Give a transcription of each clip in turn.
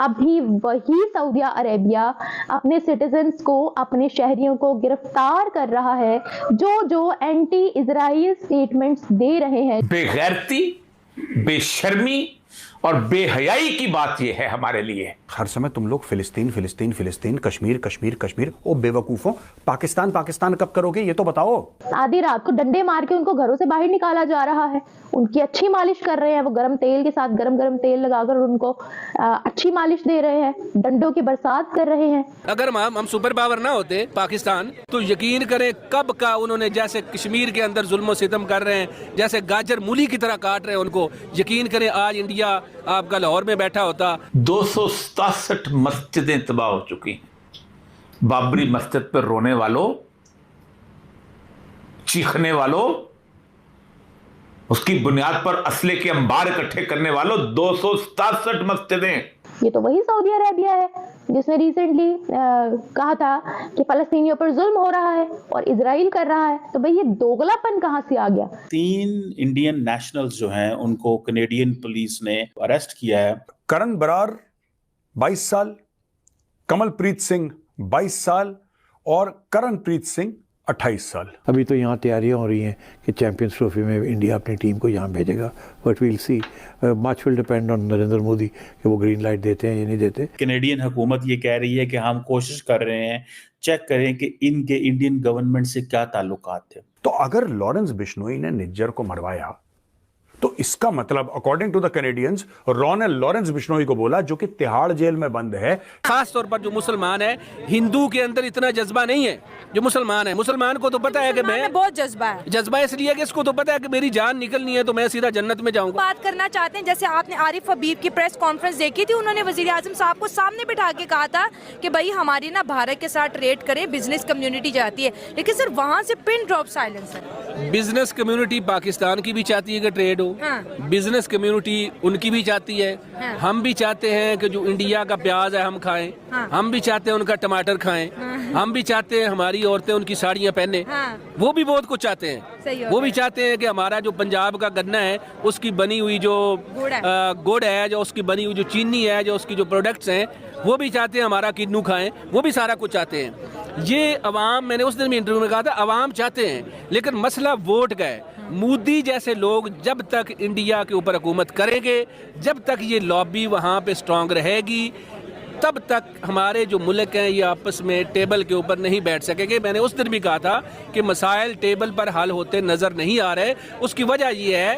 अभी वही Saudi Arabia अपने सिटीजन्स को, अपने शहरियों को गिरफ्तार कर रहा है जो एंटी इजराइल स्टेटमेंट्स दे रहे हैं। बेगैरती, बेशर्मी और बेहयाई की बात यह है हमारे लिए। हर समय तुम लोग फिलिस्तीन फिलिस्तीन फिलिस्तीन, कश्मीर कश्मीर कश्मीर। ओ बेवकूफों, पाकिस्तान पाकिस्तान कब करोगे ये तो बताओ। आधी रात को डंडे मार के उनको घरों से बाहर निकाला जा रहा है। उनकी अच्छी मालिश कर रहे हैं, वो गरम तेल के साथ गरम तेल लगाकर उनको अच्छी मालिश दे रहे हैं, डंडों की बरसात कर रहे हैं। अगर हम सुपर पावर ना होते पाकिस्तान, तो यकीन करें कब का उन्होंने, जैसे कश्मीर के अंदर जुल्म सितम कर रहे हैं, जैसे गाजर मूली की तरह काट रहे हैं उनको, यकीन करें आज इंडिया आपका लाहौर में बैठा होता। 267 मस्जिदें तबाह हो चुकी। बाबरी मस्जिद पर रोने वालों, चीखने वालों, उसकी बुनियाद पर असले के अंबार इकट्ठे करने वालों, 267 मस्जिदें। ये तो वही सऊदी अरेबिया है जिसने रिसेंटली कहा था कि फलस्तीनियों पर जुल्म हो रहा है और इजराइल कर रहा है। तो भाई ये दोगलापन कहां से आ गया? 3 इंडियन नेशनल्स जो हैं उनको कनेडियन पुलिस ने अरेस्ट किया है। करण बरार 22 साल, कमलप्रीत सिंह 22 साल और करणप्रीत सिंह 28 साल। अभी तो यहाँ तैयारियां हो रही हैं कि चैंपियंस ट्रॉफी में इंडिया अपनी टीम को यहाँ भेजेगा, but we'll see. Much will depend on Narendra Modi कि वो ग्रीन लाइट देते हैं या नहीं देते। कनेडियन हुकूमत ये कह रही है कि हम कोशिश कर रहे हैं चेक करें कि इनके इंडियन गवर्नमेंट से क्या ताल्लुकात थे। तो अगर लॉरेंस बिश्नोई ने निज्जर को मरवाया तो इसका मतलब अकॉर्डिंग टू द कैनेडियंस, रॉ ने लॉरेंस बिश्नोई को बोला, जो कि तिहाड़ जेल में बंद है। खास तौर पर जो मुसलमान है, हिंदू के अंदर इतना जज्बा नहीं है जो मुसलमान है। मुसलमान को तो पता है कि मैं बहुत जज्बा इसलिए कि इसको तो पता है कि मेरी जान निकलनी है तो मैं सीधा जन्नत में जाऊंगा। बात करना चाहते हैं, जैसे आपने आरिफ हबीब की प्रेस कॉन्फ्रेंस देखी थी, उन्होंने वजीर आजम साहब को सामने बिठा के कहा था कि भाई हमारी ना भारत के साथ ट्रेड करें, बिजनेस कम्युनिटी जाती है, लेकिन सर वहाँ से पिन ड्रॉप साइलेंस है। बिजनेस कम्युनिटी पाकिस्तान की भी चाहती है कि ट्रेड हो, बिजनेस कम्युनिटी उनकी भी चाहती है। हम भी चाहते हैं कि जो इंडिया का प्याज है हम खाएं, हम भी चाहते हैं उनका टमाटर खाएं, हम भी चाहते हैं हमारी औरतें उनकी साड़ियां पहने, वो भी बहुत कुछ चाहते हैं। वो भी चाहते हैं कि हमारा जो पंजाब का गन्ना है उसकी बनी हुई जो गुड़ है, जो उसकी बनी हुई जो चीनी है, जो उसकी जो प्रोडक्ट्स हैं, वो भी चाहते हैं हमारा किन्नू खाएं, वो भी सारा कुछ चाहते हैं। ये अवाम, मैंने उस दिन भी इंटरव्यू में कहा था, अवाम चाहते हैं, लेकिन मसला वोट का है। मोदी जैसे लोग जब तक इंडिया के ऊपर हुकूमत करेंगे, जब तक ये लॉबी वहाँ पे स्ट्रांग रहेगी, तब तक हमारे जो मुल्क हैं ये आपस में टेबल के ऊपर नहीं बैठ सकेंगे। मैंने उस दिन भी कहा था कि मसाइल टेबल पर हल होते नज़र नहीं आ रहे। उसकी वजह ये है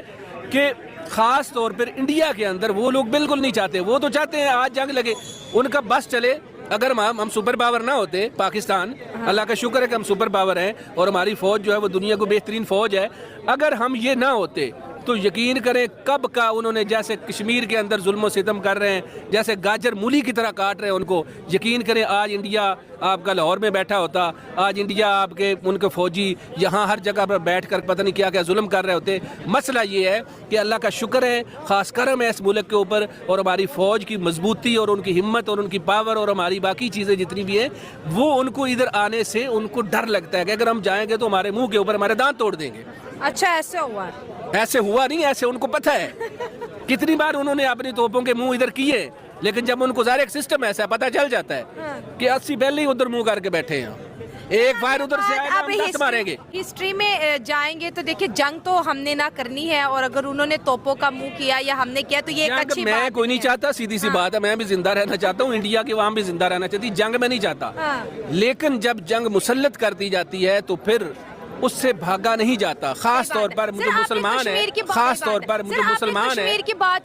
कि ख़ास तौर पर इंडिया के अंदर वो लोग बिल्कुल नहीं चाहते। वो तो चाहते हैं आज जंग लगे, उनका बस चले। अगर हम सुपर पावर ना होते पाकिस्तान, अल्लाह का शुक्र है कि हम सुपर पावर हैं और हमारी फ़ौज जो है वो दुनिया को बेहतरीन फ़ौज है। अगर हम ये ना होते तो यकीन करें कब का उन्होंने, जैसे कश्मीर के अंदर जुल्म सितम कर रहे हैं, जैसे गाजर मूली की तरह काट रहे हैं उनको, यकीन करें आज इंडिया आपका लाहौर में बैठा होता। आज इंडिया आपके उनके फौजी यहाँ हर जगह पर बैठ कर पता नहीं क्या क्या जुल्म कर रहे होते। मसला ये है कि अल्लाह का शुक्र है, ख़ास करम है इस मुल्क के ऊपर, और हमारी फ़ौज की मजबूती और उनकी हिम्मत और उनकी पावर और हमारी बाकी चीज़ें जितनी भी हैं, वो उनको इधर आने से उनको डर लगता है कि अगर हम जाएंगे तो हमारे मुँह के ऊपर हमारे दांत तोड़ देंगे। अच्छा, ऐसे हुआ? ऐसे हुआ नहीं, ऐसे उनको पता है। कितनी बार उन्होंने अपनी तोपों के मुंह इधर किए, लेकिन जब उनको ज़ाहिर एक सिस्टम ऐसा पता चल जाता है कि 80 पहले ही उधर मुंह करके बैठे हैं, एक फायर उधर से आएगा, हम 10 मारेंगे। हिस्ट्री में जाएंगे तो देखिए जंग तो हमने ना करनी है, और अगर उन्होंने तोपों का मुंह किया या हमने किया तो ये एक अच्छी मैं कोई नहीं चाहता, सीधी सी बात है, मैं भी जिंदा रहना चाहता हूँ, इंडिया की आवाम भी जिंदा रहना चाहती, जंग में नहीं चाहता। लेकिन जब जंग मुसल्लत कर दी जाती है तो फिर उससे भागा नहीं जाता। खास तौर पर जो मुसलमान है, खास तौर पर जो मुसलमान है,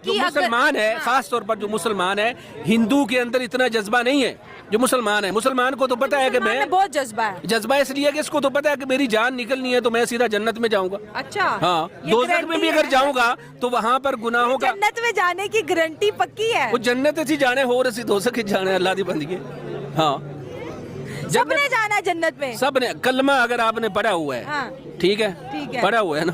मुसलमान है, खास तौर पर जो मुसलमान है, हिंदू के अंदर इतना जज्बा नहीं है जो मुसलमान है। मुसलमान को तो पता है कि मैं, बहुत जज्बा इसलिए कि इसको तो पता है कि मेरी जान निकलनी है तो मैं सीधा जन्नत में जाऊंगा। अच्छा, हाँ, दोज़ख में भी अगर जाऊंगा तो वहाँ पर गुनाहों का, जन्नत में जाने की गारंटी पक्की है। वो जन्नत अच्छी जाने हो रही, दोज़ख जाने अल्लाह दी बंदगी। हाँ, सबने जाना है जन्नत में, सबने। कलमा अगर आपने पढ़ा हुआ है, ठीक है, पढ़ा हुआ है ना,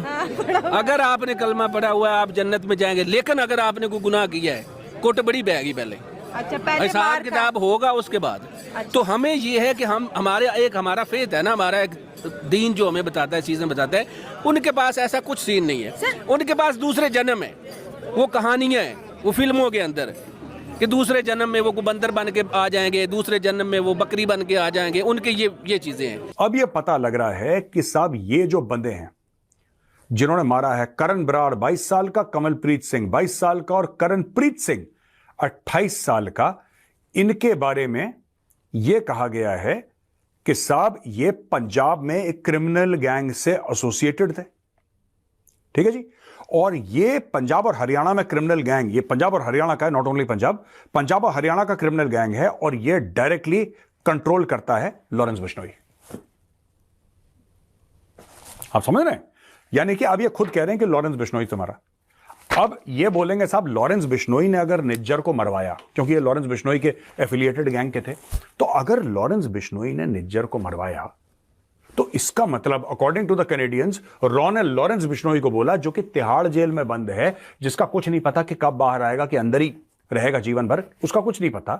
अगर आपने कलमा पढ़ा हुआ है आप जन्नत में जाएंगे। लेकिन अगर आपने कोई गुनाह किया है, कोट बड़ी बहगी पहले, अच्छा, पहले हिसाब किताब होगा उसके बाद। अच्छा। तो हमें ये है कि हमारा फेथ है ना, हमारा एक दीन जो हमें बताता है, चीजें बताता है। उनके पास ऐसा कुछ सीन नहीं है, उनके पास दूसरे जन्म है, वो कहानियां हैं, वो फिल्मों के अंदर। कि दूसरे जन्म में वो बंदर बन के आ जाएंगे, दूसरे जन्म में वो बकरी बन के आ जाएंगे, उनके ये चीजें हैं। अब ये पता लग रहा है कि साहब ये जो बंदे हैं जिन्होंने मारा है, करण बराड़ 22 साल का, कमलप्रीत सिंह 22 साल का और करणप्रीत सिंह 28 साल का, इनके बारे में यह कहा गया है कि साहब ये पंजाब में एक क्रिमिनल गैंग से एसोसिएटेड थे। ठीक है जी। और ये पंजाब और हरियाणा में क्रिमिनल गैंग, ये पंजाब और हरियाणा का है, नॉट ओनली पंजाब और हरियाणा का क्रिमिनल गैंग है, और ये डायरेक्टली कंट्रोल करता है लॉरेंस बिश्नोई। आप समझ रहे हैं? यानी कि अब ये खुद कह रहे हैं कि लॉरेंस बिश्नोई तुम्हारा। अब ये बोलेंगे साहब लॉरेंस बिश्नोई ने अगर निज्जर को मरवाया, क्योंकि ये लॉरेंस बिश्नोई के एफिलिएटेड गैंग के थे, तो अगर लॉरेंस बिश्नोई ने निज्जर को मरवाया तो इसका मतलब अकॉर्डिंग टू द कैनेडियंस, रॉ ने लॉरेंस बिश्नोई को बोला, जो कि तिहाड़ जेल में बंद है, जिसका कुछ नहीं पता कि कब बाहर आएगा, कि अंदर ही रहेगा जीवन भर, उसका कुछ नहीं पता,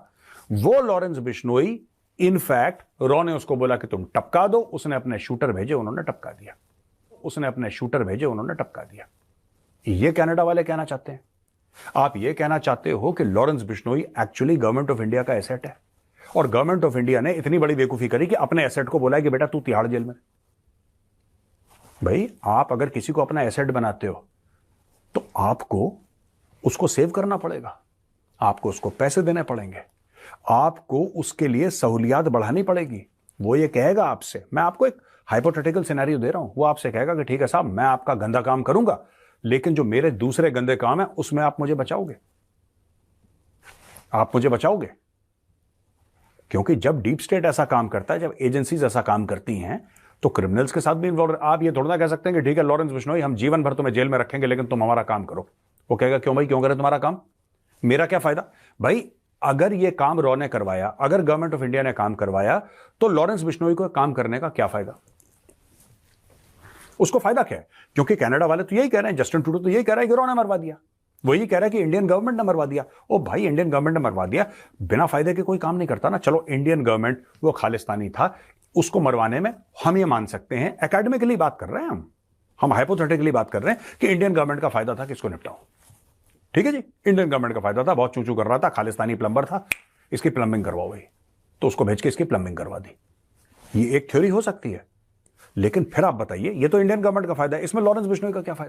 वो लॉरेंस बिश्नोई इनफैक्ट रॉ ने उसको बोला कि तुम टपका दो, उसने अपने शूटर भेजे, उन्होंने टपका दिया, उसने अपने शूटर भेजे, उन्होंने टपका दिया। ये कनाडा वाले कहना चाहते हैं। आप ये कहना चाहते हो कि Lawrence Bishnoi actually government of India का एसेट है, और गवर्नमेंट ऑफ इंडिया ने इतनी बड़ी बेवकूफी करी कि अपने एसेट को बोला कि बेटा तू तिहाड़ जेल में। भाई आप अगर किसी को अपना एसेट बनाते हो तो आपको उसको सेव करना पड़ेगा, आपको उसको पैसे देने पड़ेंगे, आपको उसके लिए सहूलियात बढ़ानी पड़ेगी। वो ये कहेगा आपसे, मैं आपको एक हाइपोथेटिकल सिनेरियो दे रहा हूं, वो आपसे कहेगा कि ठीक है साहब, मैं आपका गंदा काम करूंगा, लेकिन जो मेरे दूसरे गंदे काम है उसमें आप मुझे बचाओगे, आप मुझे बचाओगे। क्योंकि जब डीप स्टेट ऐसा काम करता है, जब एजेंसीज ऐसा काम करती हैं, तो क्रिमिनल्स के साथ भी इन्वॉल्व। आप ये थोड़ा ना कह सकते हैं कि ठीक है लॉरेंस बिश्नोई, हम जीवन भर तुम्हें जेल में रखेंगे, लेकिन तुम हमारा काम करो। वो कहेगा क्यों भाई, क्यों करे तुम्हारा काम, मेरा क्या फायदा। भाई अगर ये काम रॉ ने करवाया, अगर गवर्नमेंट ऑफ इंडिया ने काम करवाया, तो लॉरेंस बिश्नोई को काम करने का क्या फायदा, उसको फायदा क्या है? क्योंकि कनाडा वाले तो यही कह रहे हैं, जस्टिन ट्रूडो तो यही कह रहा है कि रॉ ने मरवा दिया, वो यही कह रहा है कि इंडियन गवर्नमेंट ने मरवा दिया। ओ भाई, इंडियन गवर्नमेंट ने मरवा दिया, बिना फायदे के कोई काम नहीं करता ना। चलो इंडियन गवर्नमेंट वो खालिस्तानी था, उसको मरवाने में हम ये मान सकते हैं, एकेडमिकली बात कर रहे हैं हम हाइपोथेटिकली बात कर रहे हैं कि इंडियन गवर्नमेंट का फायदा था कि इसको निपटाओ। ठीक है जी, इंडियन गवर्नमेंट का फायदा था, बहुत चूचू कर रहा था, खालिस्तानी प्लम्बर था, इसकी प्लम्बिंग करवाओ भाई, तो उसको भेज के इसकी प्लम्बिंग करवा दी। ये एक थ्योरी हो सकती है, लेकिन फिर आप बताइए, ये तो इंडियन गवर्नमेंट का फायदा है, इसमें लॉरेंस बिश्नोई का क्या फायदा?